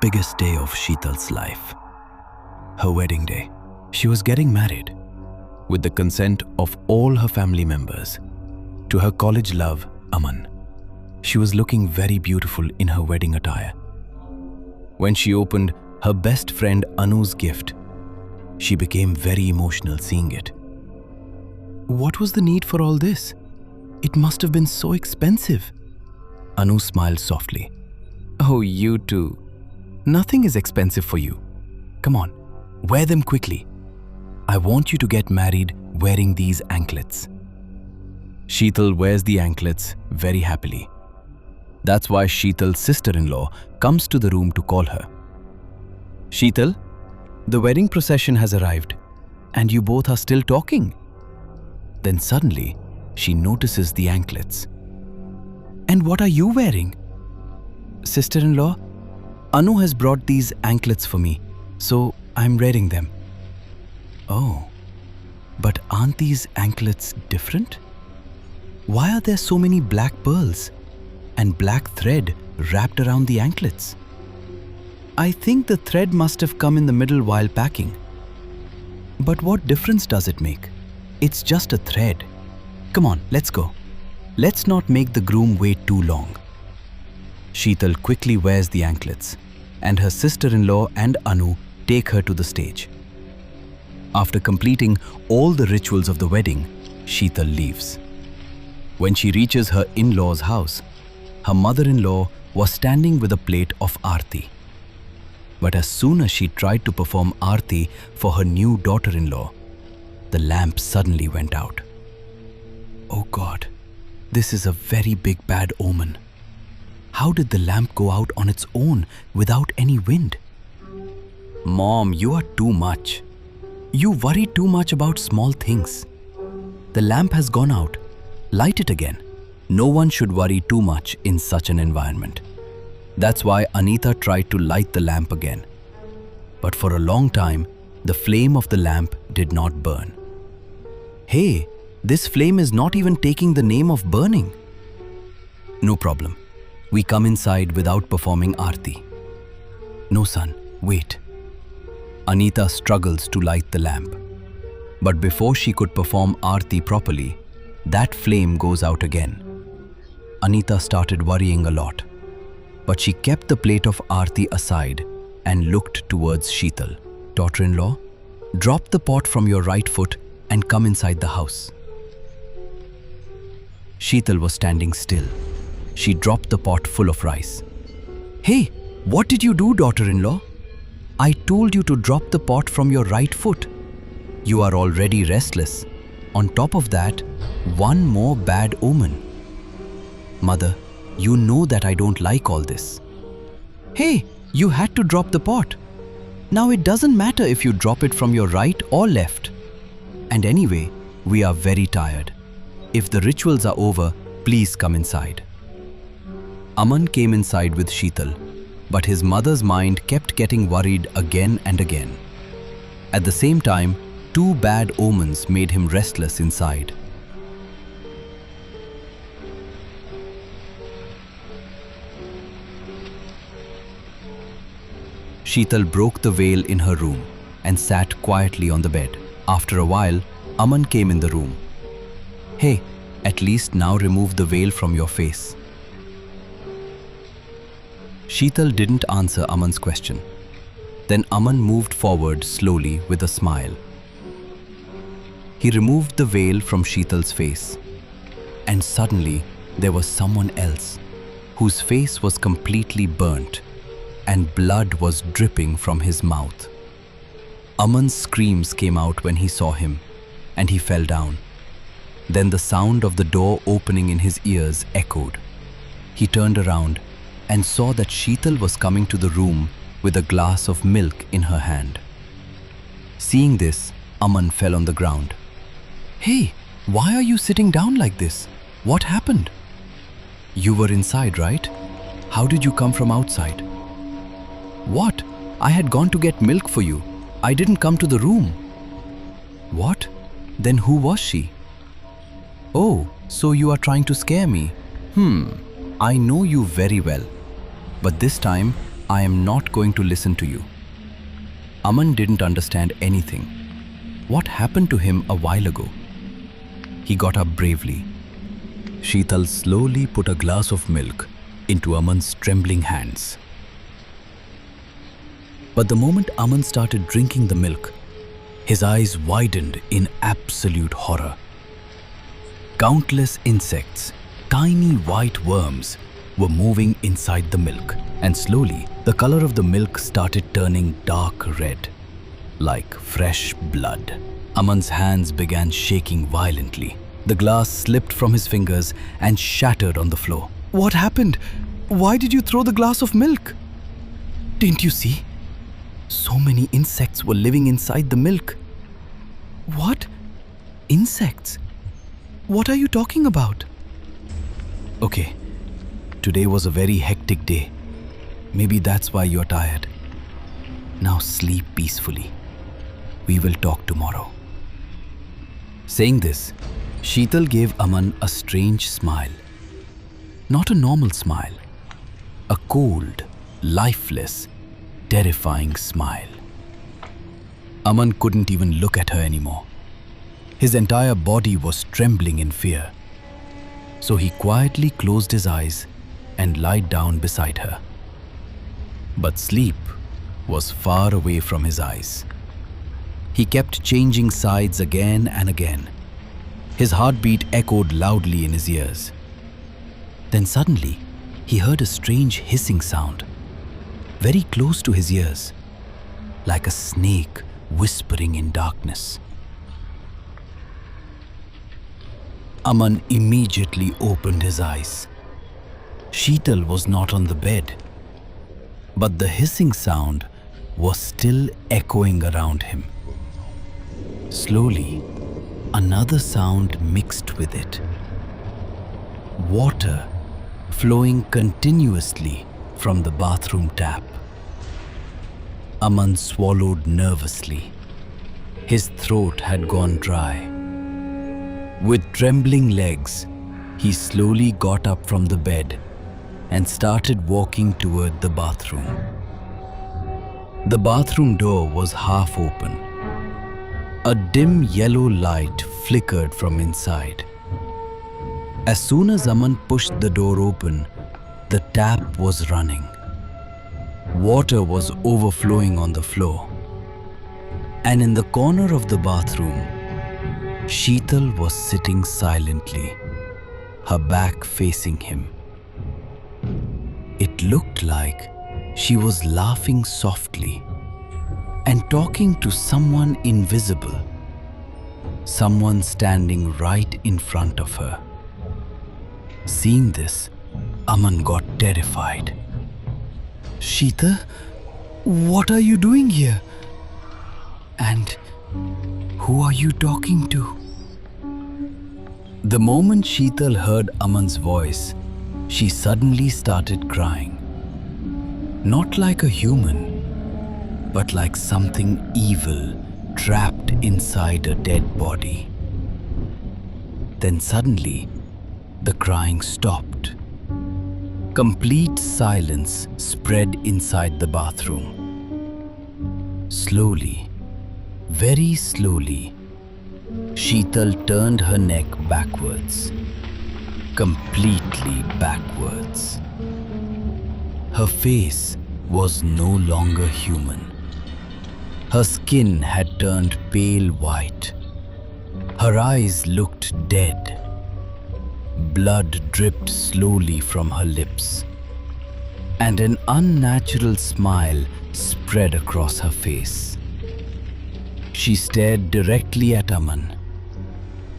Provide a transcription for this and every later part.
biggest day of Sheetal's life. Her wedding day. She was getting married, with the consent of all her family members, to her college love, Aman. She was looking very beautiful in her wedding attire. When she opened her best friend Anu's gift, she became very emotional seeing it. What was the need for all this? It must have been so expensive. Anu smiled softly. Oh, you too. Nothing is expensive for you. Come on, wear them quickly. I want you to get married wearing these anklets. Sheetal wears the anklets very happily. That's why Sheetal's sister-in-law comes to the room to call her. Sheetal, the wedding procession has arrived, and you both are still talking. Then suddenly, she notices the anklets. And what are you wearing? Sister-in-law, Anu has brought these anklets for me, so I'm wearing them. Oh, but aren't these anklets different? Why are there so many black pearls and black thread wrapped around the anklets? I think the thread must have come in the middle while packing. But what difference does it make? It's just a thread. Come on, let's go. Let's not make the groom wait too long. Sheetal quickly wears the anklets, and her sister-in-law and Anu take her to the stage. After completing all the rituals of the wedding, Sheetal leaves. When she reaches her in-laws' house, her mother-in-law was standing with a plate of aarti. But as soon as she tried to perform aarti for her new daughter-in-law, the lamp suddenly went out. Oh God, this is a very big bad omen. How did the lamp go out on its own without any wind? Mom, you are too much. You worry too much about small things. The lamp has gone out. Light it again. No one should worry too much in such an environment. That's why Anita tried to light the lamp again. But for a long time, the flame of the lamp did not burn. Hey, this flame is not even taking the name of burning. No problem. We come inside without performing aarti. No, son, wait. Anita struggles to light the lamp. But before she could perform aarti properly, that flame goes out again. Anita started worrying a lot. But she kept the plate of aarti aside and looked towards Sheetal. Daughter-in-law, drop the pot from your right foot and come inside the house. Sheetal was standing still. She dropped the pot full of rice. Hey, what did you do, daughter-in-law? I told you to drop the pot from your right foot. You are already restless. On top of that, one more bad omen. Mother, you know that I don't like all this. Hey, you had to drop the pot. Now it doesn't matter if you drop it from your right or left. And anyway, we are very tired. If the rituals are over, please come inside. Aman came inside with Sheetal, but his mother's mind kept getting worried again and again. At the same time, two bad omens made him restless inside. Sheetal broke the veil in her room and sat quietly on the bed. After a while, Aman came in the room. Hey, at least now remove the veil from your face. Sheetal didn't answer Aman's question. Then Aman moved forward slowly with a smile. He removed the veil from Sheetal's face. And suddenly, there was someone else, whose face was completely burnt, and blood was dripping from his mouth. Aman's screams came out when he saw him, and he fell down. Then the sound of the door opening in his ears echoed. He turned around and saw that Sheetal was coming to the room with a glass of milk in her hand. Seeing this, Aman fell on the ground. Hey, why are you sitting down like this? What happened? You were inside, right? How did you come from outside? What? I had gone to get milk for you. I didn't come to the room. What? Then who was she? Oh, so you are trying to scare me. I know you very well. But this time, I am not going to listen to you." Aman didn't understand anything. What happened to him a while ago? He got up bravely. Sheetal slowly put a glass of milk into Aman's trembling hands. But the moment Aman started drinking the milk, his eyes widened in absolute horror. Countless insects, tiny white worms, were moving inside the milk, and slowly the color of the milk started turning dark red, like fresh blood. Aman's hands began shaking violently. The glass slipped from his fingers and shattered on the floor. "What happened? Why did you throw the glass of milk?" "Didn't you see? So many insects were living inside the milk." "What? Insects? What are you talking about?" "Okay, today was a very hectic day. Maybe that's why you're tired. Now sleep peacefully. We will talk tomorrow." Saying this, Sheetal gave Aman a strange smile. Not a normal smile. A cold, lifeless, terrifying smile. Aman couldn't even look at her anymore. His entire body was trembling in fear. So he quietly closed his eyes and lied down beside her. But sleep was far away from his eyes. He kept changing sides again and again. His heartbeat echoed loudly in his ears. Then suddenly, he heard a strange hissing sound, very close to his ears, like a snake whispering in darkness. Aman immediately opened his eyes. Sheetal was not on the bed, but the hissing sound was still echoing around him. Slowly, another sound mixed with it. Water flowing continuously from the bathroom tap. Aman swallowed nervously. His throat had gone dry. With trembling legs, he slowly got up from the bed and started walking toward the bathroom. The bathroom door was half open. A dim yellow light flickered from inside. As soon as Aman pushed the door open, the tap was running. Water was overflowing on the floor. And in the corner of the bathroom, Sheetal was sitting silently, her back facing him. It looked like she was laughing softly and talking to someone invisible, someone standing right in front of her. Seeing this, Aman got terrified. "Sheetal, what are you doing here? And who are you talking to?" The moment Sheetal heard Aman's voice, she suddenly started crying. Not like a human, but like something evil trapped inside a dead body. Then suddenly, the crying stopped. Complete silence spread inside the bathroom. Slowly, very slowly, Sheetal turned her neck backwards, completely backwards. Her face was no longer human. Her skin had turned pale white. Her eyes looked dead. Blood dripped slowly from her lips, and an unnatural smile spread across her face. She stared directly at Aman,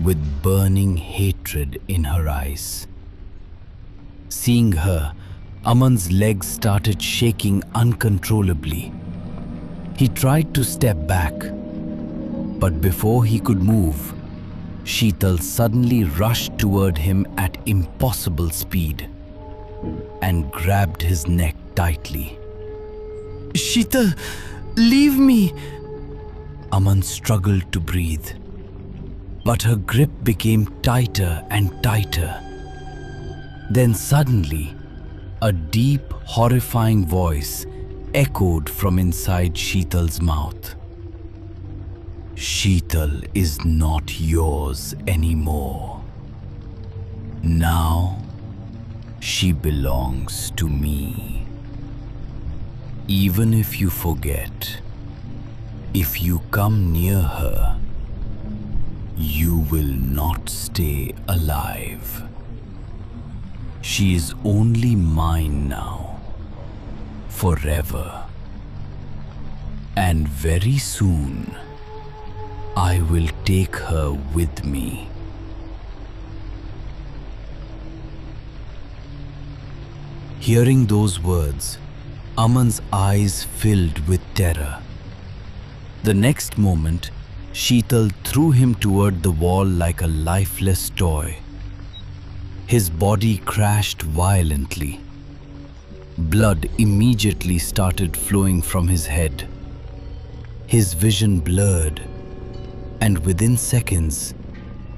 with burning hatred in her eyes. Seeing her, Aman's legs started shaking uncontrollably. He tried to step back, but before he could move, Sheetal suddenly rushed toward him at impossible speed and grabbed his neck tightly. "Sheetal, leave me!" Aman struggled to breathe, but her grip became tighter and tighter. Then suddenly, a deep, horrifying voice echoed from inside Sheetal's mouth. Sheetal is not yours anymore. Now, she belongs to me. Even if you forget, if you come near her, you will not stay alive. She is only mine now, forever. And very soon, I will take her with me. Hearing those words, Aman's eyes filled with terror. The next moment, Sheetal threw him toward the wall like a lifeless toy. His body crashed violently. Blood immediately started flowing from his head. His vision blurred, and within seconds,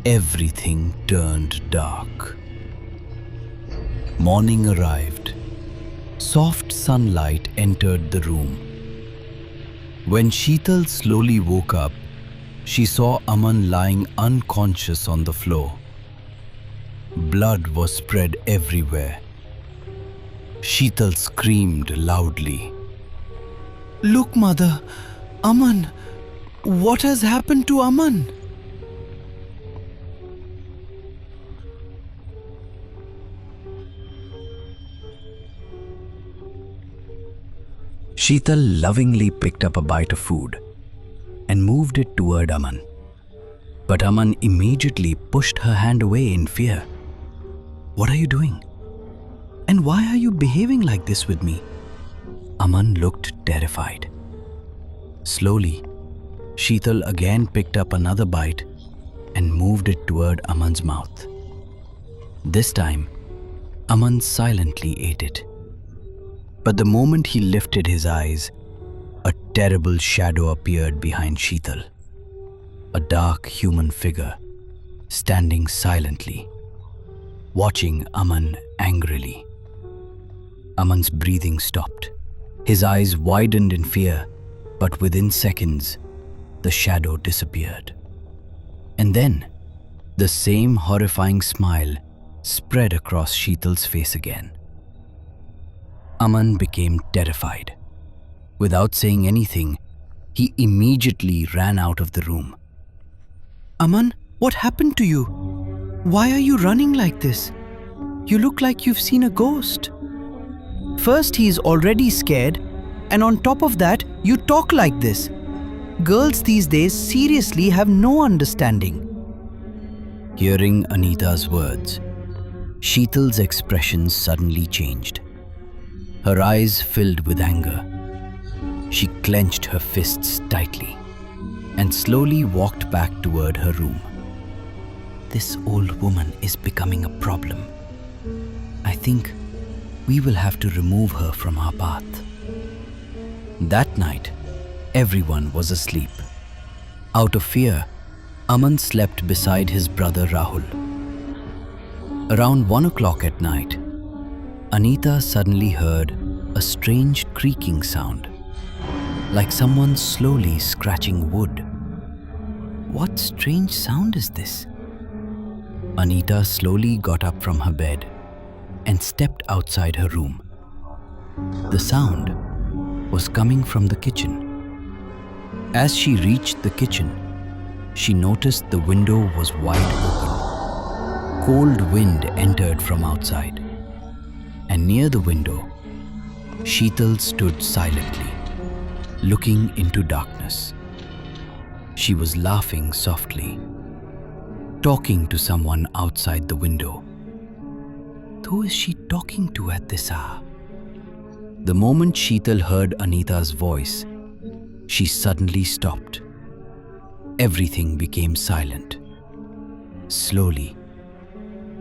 everything turned dark. Morning arrived. Soft sunlight entered the room. When Sheetal slowly woke up, she saw Aman lying unconscious on the floor. Blood was spread everywhere. Sheetal screamed loudly. "Look, mother! Aman! What has happened to Aman?" Sheetal lovingly picked up a bite of food and moved it toward Aman. But Aman immediately pushed her hand away in fear. "What are you doing? And why are you behaving like this with me?" Aman looked terrified. Slowly, Sheetal again picked up another bite and moved it toward Aman's mouth. This time, Aman silently ate it. But the moment he lifted his eyes, a terrible shadow appeared behind Sheetal. A dark human figure, standing silently, watching Aman angrily. Aman's breathing stopped. His eyes widened in fear, but within seconds, the shadow disappeared. And then, the same horrifying smile spread across Sheetal's face again. Aman became terrified. Without saying anything, he immediately ran out of the room. "Aman, what happened to you? Why are you running like this? You look like you've seen a ghost." "First, he's already scared, and on top of that, you talk like this. Girls these days seriously have no understanding." Hearing Anita's words, Sheetal's expression suddenly changed. Her eyes filled with anger. She clenched her fists tightly and slowly walked back toward her room. "This old woman is becoming a problem. I think we will have to remove her from our path." That night, everyone was asleep. Out of fear, Aman slept beside his brother Rahul. Around 1 o'clock at night, Anita suddenly heard a strange creaking sound, like someone slowly scratching wood. "What strange sound is this?" Anita slowly got up from her bed and stepped outside her room. The sound was coming from the kitchen. As she reached the kitchen, she noticed the window was wide open. Cold wind entered from outside, and near the window, Sheetal stood silently, looking into darkness. She was laughing softly, talking to someone outside the window. Who is she talking to at this hour? The moment Sheetal heard Anita's voice, she suddenly stopped. Everything became silent. Slowly,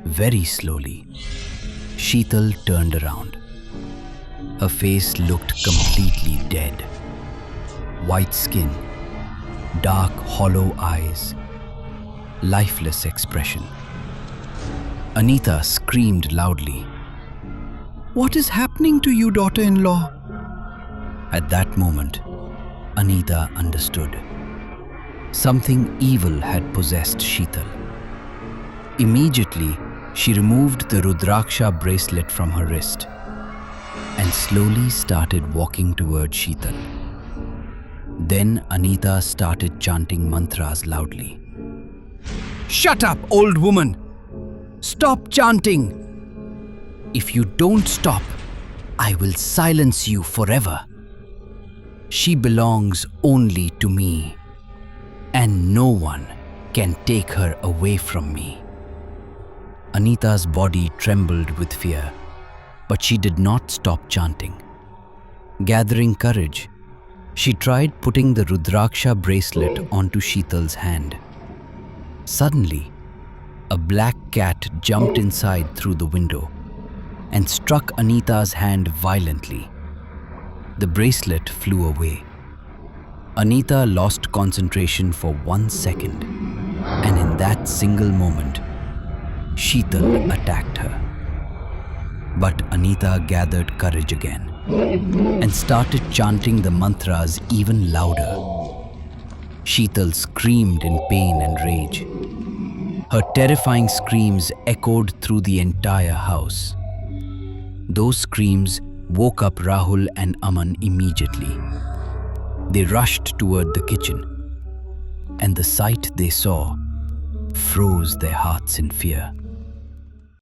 very slowly, Sheetal turned around. Her face looked completely dead. White skin, dark hollow eyes, lifeless expression. Anita screamed loudly. "What is happening to you, daughter-in-law?" At that moment, Anita understood. Something evil had possessed Sheetal. Immediately, she removed the Rudraksha bracelet from her wrist and slowly started walking toward Sheetal. Then Anita started chanting mantras loudly. "Shut up, old woman! Stop chanting! If you don't stop, I will silence you forever. She belongs only to me, and no one can take her away from me." Anita's body trembled with fear, but she did not stop chanting. Gathering courage, she tried putting the Rudraksha bracelet onto Sheetal's hand. Suddenly, a black cat jumped inside through the window and struck Anita's hand violently. The bracelet flew away. Anita lost concentration for 1 second, and in that single moment, Sheetal attacked her. But Anita gathered courage again and started chanting the mantras even louder. Sheetal screamed in pain and rage. Her terrifying screams echoed through the entire house. Those screams woke up Rahul and Aman immediately. They rushed toward the kitchen, and the sight they saw froze their hearts in fear.